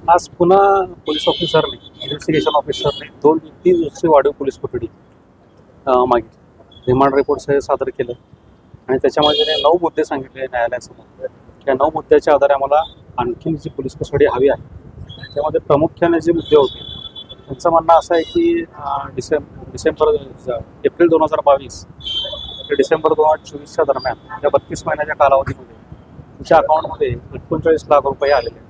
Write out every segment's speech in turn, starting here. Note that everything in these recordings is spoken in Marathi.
आज पुन्हा पोलीस ऑफिसरने इन्व्हेस्टिगेशन ऑफिसरने 2-3 दिवसाची वाढीव पोलीस कोठडी मागितली. रिमांड रिपोर्ट सादर केलं आणि त्याच्यामध्ये 9 मुद्दे सांगितले न्यायालयासमोर. त्या 9 मुद्द्याच्या आधारे आम्हाला आणखी जी पोलीस कस्टडी हवी आहे. त्यामध्ये प्रामुख्याने जे मुद्दे होते त्यांचं म्हणणं असं आहे की एप्रिल 2022 ते डिसेंबर 2024च्या दरम्यान या 32 महिन्याच्या कालावधीमध्ये तिच्या अकाउंटमध्ये 39 लाख रुपये आलेले आहेत.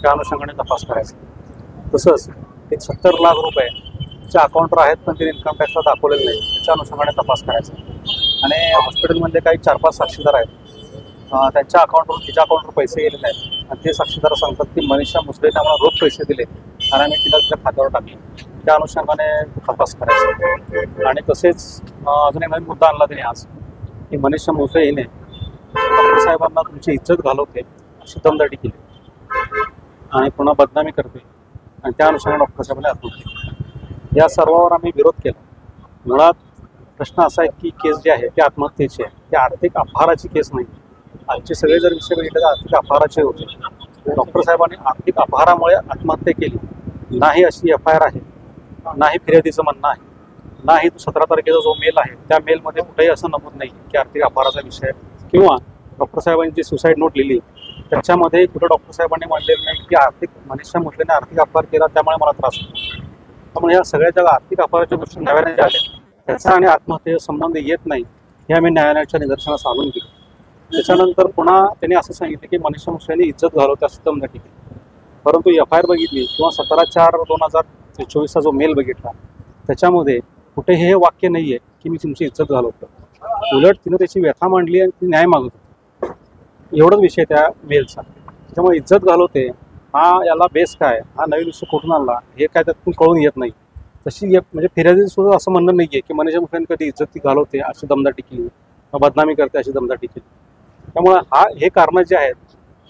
त्या अनुषंगाने तपास करायचा. तसंच एक 70 लाख रुपये तिच्या अकाउंटवर आहेत पण ते इन्कम टॅक्सला दाखवलेले नाही, त्याच्या अनुषंगाने तपास करायचा. आणि हॉस्पिटलमध्ये काही 4-5 साक्षीदार आहेत, त्यांच्या अकाउंटवर तिच्या अकाउंटवर पैसे गेलेले आहेत आणि ते साक्षीदार सांगतात की मनीषा मुसळेने आम्हाला रोख पैसे दिले आणि आम्ही तिला तिच्या खात्यावर टाकले. त्या अनुषंगाने तपास करायचा. आणि तसेच अजून एक नवीन मुद्दा आणला त्याने आज की मनीषा मुसळे हिने डॉक्टर साहेबांना तुमची इज्जत घालवते अशी दमदाटी केली आणि पुन्हा बदनामी करते आणि त्या अनुषंगाने डॉक्टर साहेबांनी आत्महत्या केली. या सर्वावर आम्ही विरोध केला. मुळात प्रश्न असा आहे की केस जी आहे ती आत्महत्येची आहे, ती आर्थिक अपहाराची केस नाही. आमचे सगळे जर विषय बघितले तर आर्थिक अपहाराचे होते. डॉक्टर साहेबांनी आर्थिक अपहारामुळे आत्महत्या केली नाही अशी FIR आहे, नाही फिर्यादीचं म्हणणं आहे, नाही तो 17 तारखेचा जो मेल आहे त्या मेलमध्ये कुठेही असं नमूद नाही की आर्थिक अपहाराचा विषय किंवा डॉक्टर साहेबांनी जी सुसाईड नोट लिहिली त्याच्यामध्ये कुठं डॉक्टर साहेबांनी म्हणलेलं नाही की मनीषा मुसळेने आर्थिक अपहार केला त्यामुळे मला त्रास होतो. त्यामुळे या सगळ्या ज्या आर्थिक अपहाराच्या गोष्टी नव्याने ज्या आल्या त्याचा आणि आत्महत्येचा संबंध येत नाही हे आम्ही न्यायालयाच्या निदर्शनास आणून दिलं. त्याच्यानंतर पुन्हा त्यांनी असं सांगितलं की मनीषा मुसळेने इज्जत घालवते असं दमदाटी केली. परंतु FIR बघितली किंवा 17/4/2024चा जो मेल बघितला त्याच्यामध्ये कुठेही हे वाक्य नाही आहे की मी तुमची इज्जत घालवतो. उलट तिनं त्याची व्यथा मांडली आणि ती न्याय मागत होती. एवढंच विषय त्या मेलचा. त्याच्यामुळे इज्जत घालवते याला बेस काय, हा नवीन विषय कुठून आणला हे काय त्यातून कळून येत नाही. तशी म्हणजे फिर्यादी सुद्धा असं म्हणणं नाही आहे की मनीषा मुसळेने कधी इज्जत घालवते अशी दमदाटी केली, बदनामी करते अशी दमदाटी केली. त्यामुळे हे कारणं जे आहेत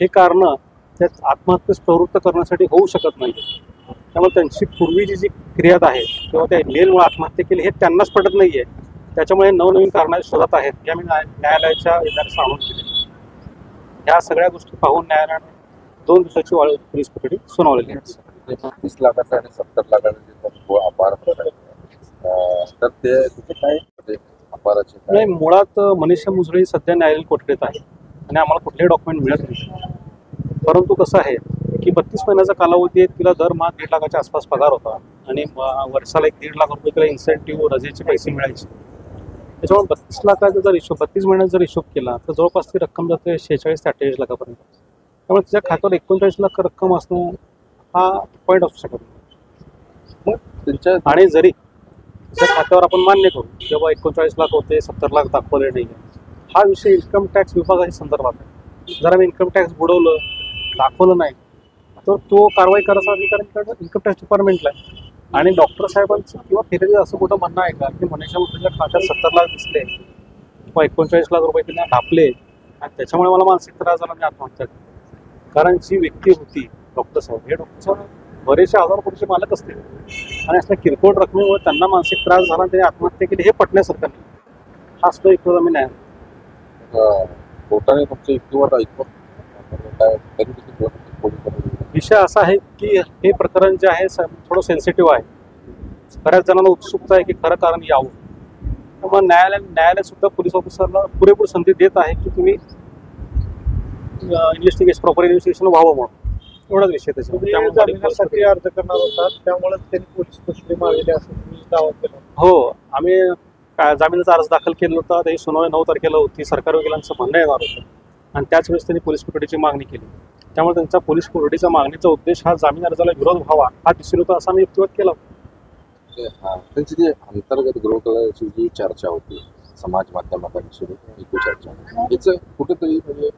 हे कारणं त्या आत्महत्येस प्रवृत्त करण्यासाठी होऊ शकत नाही. त्यामुळे त्यांची पूर्वीची जी फिर्याद आहे किंवा त्या मेलमुळे आत्महत्या केली हे त्यांनाच पटत नाही आहे. त्याच्यामुळे नवनवीन कारणाच्या शोधात आहेत की आम्ही न्यायालयाच्या विचारास आणून केले. ह्या सगळ्या गोष्टी पाहून न्यायालयाने 2 दिवसाची वाढीव पोलीस कोठडी सुनावलेली आहे. 30 लाखाचा आणि 70 लाखाचा अपहार तर ते काय अपहाराचे नाही. मुळात मनीषा मुसळे सध्या न्यायालयीन कोठडीत आहे आणि आम्हाला कुठलेही डॉक्युमेंट मिळत नाही. परंतु कसं आहे की 32 महिन्याचा कालावधी आहे, तिला दरमहा 1.5 लाखाच्या आसपास पगार होता आणि वर्षाला 1.5 लाख रुपये तिला इन्सेंटिव्ह रजेचे पैसे मिळायचे. त्याच्यामुळे 32 लाखाचा जर हिशोब 32 महिन्यात जर हिशोब केला तर जवळपास ती रक्कम जाते 46 ते 48 लाखापर्यंत. त्यामुळे तिच्या खात्यावर 39 लाख रक्कम असणं हा पॉईंट असू शकत नाही. आणि जरी तिच्या खात्यावर आपण मान्य करू तेव्हा 39 लाख होते 70 लाख दाखवले नाही, हा विषय इन्कम टॅक्स विभागाच्या संदर्भात आहे. जर आम्ही इन्कम टॅक्स बुडवलं दाखवलं नाही तर तो कारवाई करायचा अधिकार इन्कम टॅक्स डिपार्टमेंटला आहे. आणि डॉक्टर साहेबांचं किंवा फिर्यादी असं कुठं म्हणणं आहे का की मनीषा मुसळेच्या खात्यात 70 लाख दिसले किंवा 39 लाख रुपये त्यांना ढापले आणि त्याच्यामुळे मला मानसिक त्रास झाला मी आत्महत्या केली. कारण जी व्यक्ती होती डॉक्टर साहेब हे डॉक्टर साहेब बरेचसे हजार कोटीचे मालक असतील आणि असल्या किरकोळ रकमेमुळे त्यांना मानसिक त्रास झाला आणि त्यांनी आत्महत्या केली हे पटण्यासारखं नाही. हा सुद्धा एक आम्ही न्याय कोर्टाने तुमचं युक्तिवाद ऐकून विषय असा आहे की हे प्रकरण जे आहे थोडं सेन्सिटिव्ह आहे. बऱ्याच जणांना उत्सुकता आहे की खरं कारण यावं. त्यामुळे न्यायालय सुद्धा पोलीस ऑफिसरला पुरेपूर संधी देत आहे की तुम्ही प्रॉपर इन्व्हेस्टिगेशन व्हावं म्हणून. एवढाच विषय त्याच्यासाठी अर्ज करणार होता त्यामुळे त्यांनी पोलीस कस्टडी मागली असं दावा केला. हो, आम्ही जामिनाचा अर्ज दाखल केला होता. त्याची सुनावणी 9 तारखेला होती. सरकारी वकिलांचं म्हणणं येणार होतं आणि त्याच वेळेस त्यांनी पोलीस कोठडीची मागणी केली. त्यामुळे त्यांचा पोलीस कोठडीचा मागणीचा उद्देश हा जामीन अर्जाला विरोध व्हावा हा दिसून होता असा आम्ही युक्तिवाद केला. त्यांची जी अंतर्गत गृहकळाची जी चर्चा होती समाज माध्यमांची चर्चा याचं कुठेतरी म्हणजे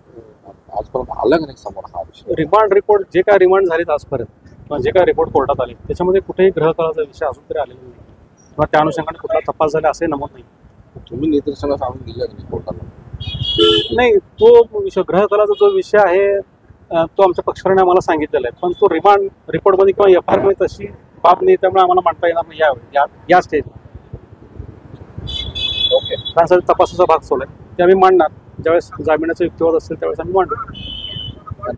आजपर्यंत आलं नाही समोर हा विषय. रिमांड रिपोर्ट जे काय रिमांड झालेत आजपर्यंत किंवा जे काय रिपोर्ट कोर्टात आले त्याच्यामध्ये कुठेही गृहकळाचा विषय अजून तरी आलेला नाही किंवा त्या अनुषंगाने कुठला तपास झाला असे नमूद नाही. तुम्ही निदर्शनास आणून दिलं नाही कोर्टाला? नाही, तो विषय ग्रहकलाचा जो विषय आहे तो आमच्या पक्षकाराने आम्हाला सांगितलेला आहे. पण तो रिमांड रिपोर्टमध्ये किंवा FIR मध्ये तशी बाब नाही त्यामुळे आम्हाला मांडता येणार नाही या स्टेजला. ओके, कारण तपासाचा भाग चालू आहे ते आम्ही मांडणार ज्यावेळेस जामिनाचा युक्तिवाद असेल त्यावेळेस आम्ही मांडू.